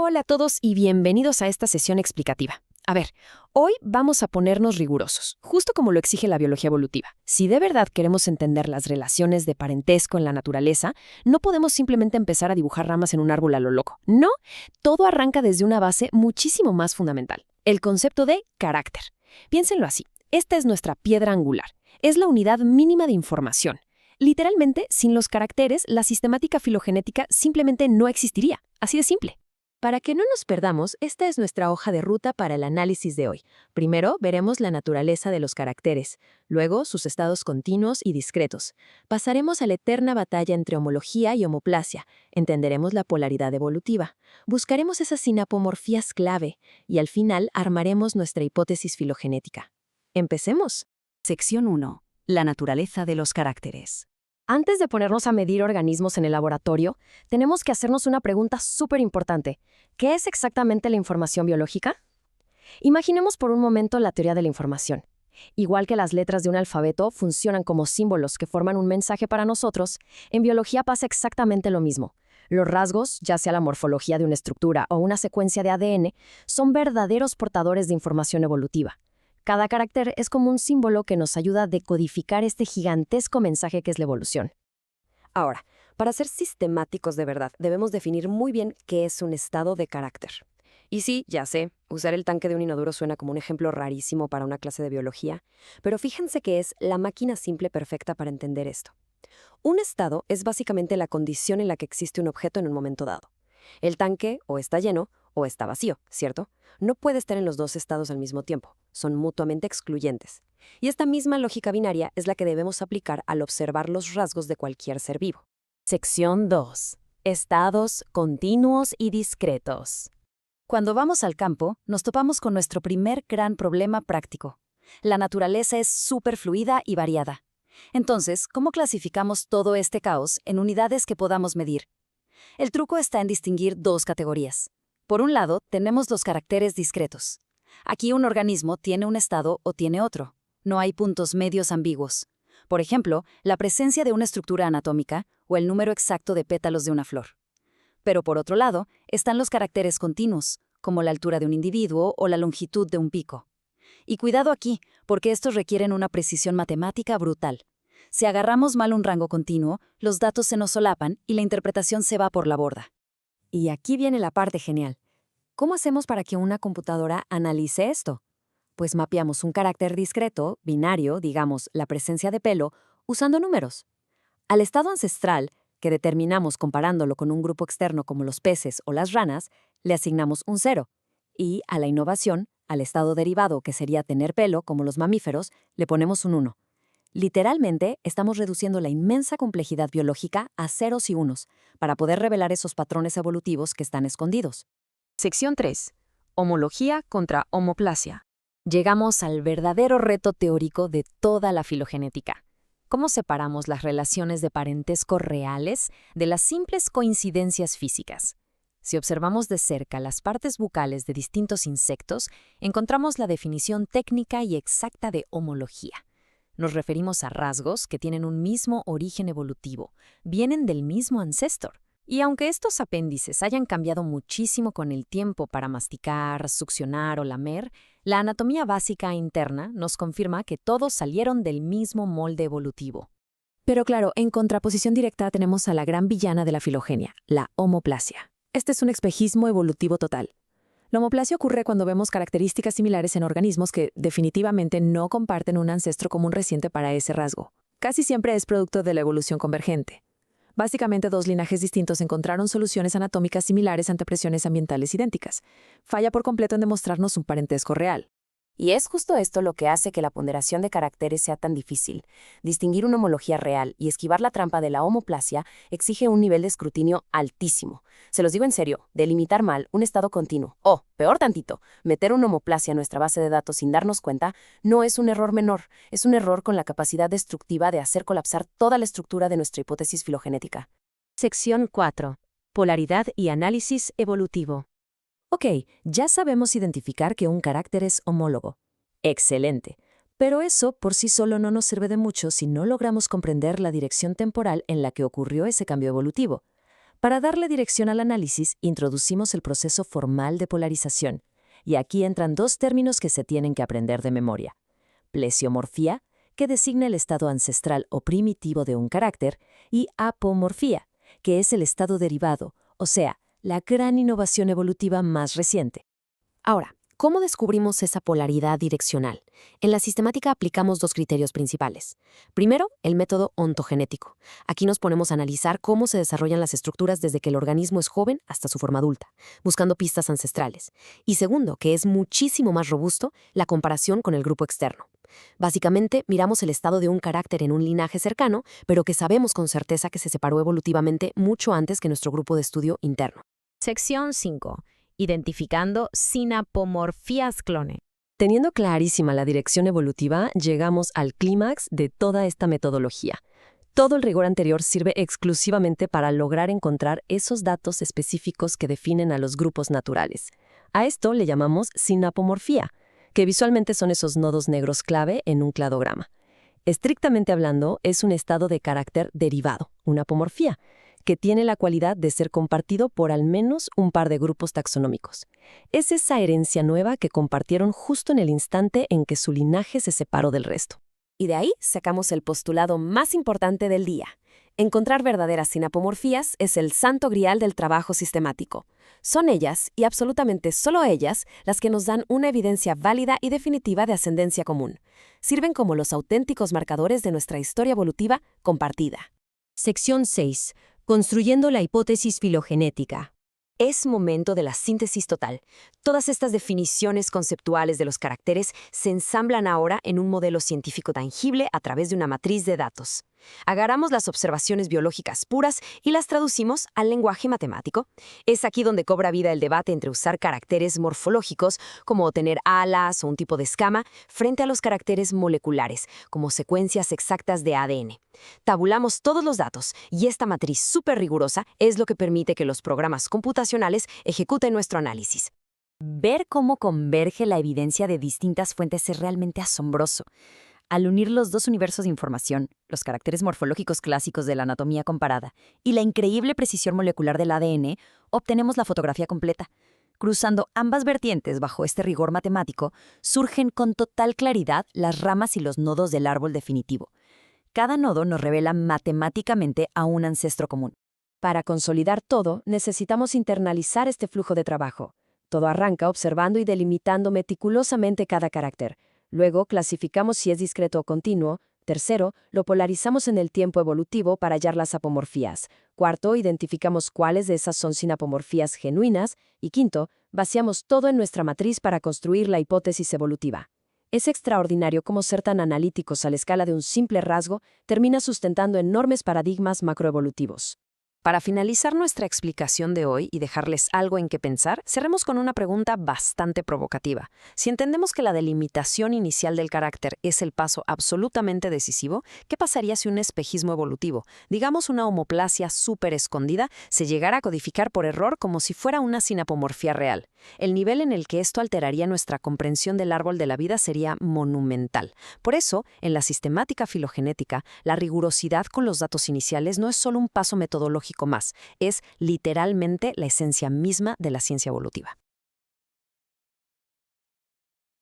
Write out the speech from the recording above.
Hola a todos y bienvenidos a esta sesión explicativa. A ver, hoy vamos a ponernos rigurosos, justo como lo exige la biología evolutiva. Si de verdad queremos entender las relaciones de parentesco en la naturaleza, no podemos simplemente empezar a dibujar ramas en un árbol a lo loco. No, todo arranca desde una base muchísimo más fundamental, el concepto de carácter. Piénsenlo así, esta es nuestra piedra angular, es la unidad mínima de información. Literalmente, sin los caracteres, la sistemática filogenética simplemente no existiría, así de simple. Para que no nos perdamos, esta es nuestra hoja de ruta para el análisis de hoy. Primero, veremos la naturaleza de los caracteres, luego sus estados continuos y discretos. Pasaremos a la eterna batalla entre homología y homoplasia, entenderemos la polaridad evolutiva, buscaremos esas sinapomorfías clave y al final armaremos nuestra hipótesis filogenética. Empecemos. Sección 1. La naturaleza de los caracteres. Antes de ponernos a medir organismos en el laboratorio, tenemos que hacernos una pregunta súper importante. ¿Qué es exactamente la información biológica? Imaginemos por un momento la teoría de la información. Igual que las letras de un alfabeto funcionan como símbolos que forman un mensaje para nosotros, en biología pasa exactamente lo mismo. Los rasgos, ya sea la morfología de una estructura o una secuencia de ADN, son verdaderos portadores de información evolutiva. Cada carácter es como un símbolo que nos ayuda a decodificar este gigantesco mensaje que es la evolución. Ahora, para ser sistemáticos de verdad, debemos definir muy bien qué es un estado de carácter. Y sí, ya sé, usar el tanque de un inodoro suena como un ejemplo rarísimo para una clase de biología, pero fíjense que es la máquina simple perfecta para entender esto. Un estado es básicamente la condición en la que existe un objeto en un momento dado. El tanque o está lleno o está vacío, ¿cierto? No puede estar en los dos estados al mismo tiempo. Son mutuamente excluyentes. Y esta misma lógica binaria es la que debemos aplicar al observar los rasgos de cualquier ser vivo. Sección 2. Estados continuos y discretos. Cuando vamos al campo, nos topamos con nuestro primer gran problema práctico. La naturaleza es súper fluida y variada. Entonces, ¿cómo clasificamos todo este caos en unidades que podamos medir? El truco está en distinguir dos categorías. Por un lado, tenemos los caracteres discretos. Aquí un organismo tiene un estado o tiene otro. No hay puntos medios ambiguos. Por ejemplo, la presencia de una estructura anatómica o el número exacto de pétalos de una flor. Pero por otro lado, están los caracteres continuos, como la altura de un individuo o la longitud de un pico. Y cuidado aquí, porque estos requieren una precisión matemática brutal. Si agarramos mal un rango continuo, los datos se nos solapan y la interpretación se va por la borda. Y aquí viene la parte genial. ¿Cómo hacemos para que una computadora analice esto? Pues mapeamos un carácter discreto, binario, digamos, la presencia de pelo, usando números. Al estado ancestral, que determinamos comparándolo con un grupo externo como los peces o las ranas, le asignamos un 0. Y a la innovación, al estado derivado, que sería tener pelo, como los mamíferos, le ponemos un 1. Literalmente, estamos reduciendo la inmensa complejidad biológica a ceros y unos, para poder revelar esos patrones evolutivos que están escondidos. Sección 3. Homología contra homoplasia. Llegamos al verdadero reto teórico de toda la filogenética. ¿Cómo separamos las relaciones de parentesco reales de las simples coincidencias físicas? Si observamos de cerca las partes bucales de distintos insectos, encontramos la definición técnica y exacta de homología. Nos referimos a rasgos que tienen un mismo origen evolutivo, vienen del mismo ancestor. Y aunque estos apéndices hayan cambiado muchísimo con el tiempo para masticar, succionar o lamer, la anatomía básica interna nos confirma que todos salieron del mismo molde evolutivo. Pero claro, en contraposición directa tenemos a la gran villana de la filogenia, la homoplasia. Este es un espejismo evolutivo total. La homoplasia ocurre cuando vemos características similares en organismos que definitivamente no comparten un ancestro común reciente para ese rasgo. Casi siempre es producto de la evolución convergente. Básicamente, dos linajes distintos encontraron soluciones anatómicas similares ante presiones ambientales idénticas. Falla por completo en demostrarnos un parentesco real. Y es justo esto lo que hace que la ponderación de caracteres sea tan difícil. Distinguir una homología real y esquivar la trampa de la homoplasia exige un nivel de escrutinio altísimo. Se los digo en serio, delimitar mal un estado continuo, o, peor tantito, meter una homoplasia en nuestra base de datos sin darnos cuenta, no es un error menor, es un error con la capacidad destructiva de hacer colapsar toda la estructura de nuestra hipótesis filogenética. Sección 4. Polaridad y análisis evolutivo. Ok, ya sabemos identificar que un carácter es homólogo. Excelente. Pero eso por sí solo no nos sirve de mucho si no logramos comprender la dirección temporal en la que ocurrió ese cambio evolutivo. Para darle dirección al análisis, introducimos el proceso formal de polarización. Y aquí entran dos términos que se tienen que aprender de memoria. Plesiomorfía, que designa el estado ancestral o primitivo de un carácter, y apomorfía, que es el estado derivado, o sea, la gran innovación evolutiva más reciente. Ahora, ¿cómo descubrimos esa polaridad direccional? En la sistemática aplicamos dos criterios principales. Primero, el método ontogenético. Aquí nos ponemos a analizar cómo se desarrollan las estructuras desde que el organismo es joven hasta su forma adulta, buscando pistas ancestrales. Y segundo, que es muchísimo más robusto, la comparación con el grupo externo. Básicamente, miramos el estado de un carácter en un linaje cercano, pero que sabemos con certeza que se separó evolutivamente mucho antes que nuestro grupo de estudio interno. Sección 5. Identificando sinapomorfías clone. Teniendo clarísima la dirección evolutiva, llegamos al clímax de toda esta metodología. Todo el rigor anterior sirve exclusivamente para lograr encontrar esos datos específicos que definen a los grupos naturales. A esto le llamamos sinapomorfía, que visualmente son esos nodos negros clave en un cladograma. Estrictamente hablando, es un estado de carácter derivado, una apomorfía, que tiene la cualidad de ser compartido por al menos un par de grupos taxonómicos. Es esa herencia nueva que compartieron justo en el instante en que su linaje se separó del resto. Y de ahí sacamos el postulado más importante del día. Encontrar verdaderas sinapomorfías es el santo grial del trabajo sistemático. Son ellas, y absolutamente solo ellas, las que nos dan una evidencia válida y definitiva de ascendencia común. Sirven como los auténticos marcadores de nuestra historia evolutiva compartida. Sección 6. Construyendo la hipótesis filogenética. Es momento de la síntesis total. Todas estas definiciones conceptuales de los caracteres se ensamblan ahora en un modelo científico tangible a través de una matriz de datos. Agarramos las observaciones biológicas puras y las traducimos al lenguaje matemático. Es aquí donde cobra vida el debate entre usar caracteres morfológicos, como tener alas o un tipo de escama, frente a los caracteres moleculares, como secuencias exactas de ADN. Tabulamos todos los datos y esta matriz súper rigurosa es lo que permite que los programas computacionales ejecuten nuestro análisis. Ver cómo converge la evidencia de distintas fuentes es realmente asombroso. Al unir los dos universos de información, los caracteres morfológicos clásicos de la anatomía comparada y la increíble precisión molecular del ADN, obtenemos la fotografía completa. Cruzando ambas vertientes bajo este rigor matemático, surgen con total claridad las ramas y los nodos del árbol definitivo. Cada nodo nos revela matemáticamente a un ancestro común. Para consolidar todo, necesitamos internalizar este flujo de trabajo. Todo arranca observando y delimitando meticulosamente cada carácter. Luego, clasificamos si es discreto o continuo. Tercero, lo polarizamos en el tiempo evolutivo para hallar las apomorfías. Cuarto, identificamos cuáles de esas son sinapomorfías genuinas. Y quinto, vaciamos todo en nuestra matriz para construir la hipótesis evolutiva. Es extraordinario cómo ser tan analíticos a la escala de un simple rasgo termina sustentando enormes paradigmas macroevolutivos. Para finalizar nuestra explicación de hoy y dejarles algo en qué pensar, cerremos con una pregunta bastante provocativa. Si entendemos que la delimitación inicial del carácter es el paso absolutamente decisivo, ¿qué pasaría si un espejismo evolutivo, digamos una homoplasia súper escondida, se llegara a codificar por error como si fuera una sinapomorfía real? El nivel en el que esto alteraría nuestra comprensión del árbol de la vida sería monumental. Por eso, en la sistemática filogenética, la rigurosidad con los datos iniciales no es solo un paso metodológico más, es literalmente la esencia misma de la ciencia evolutiva.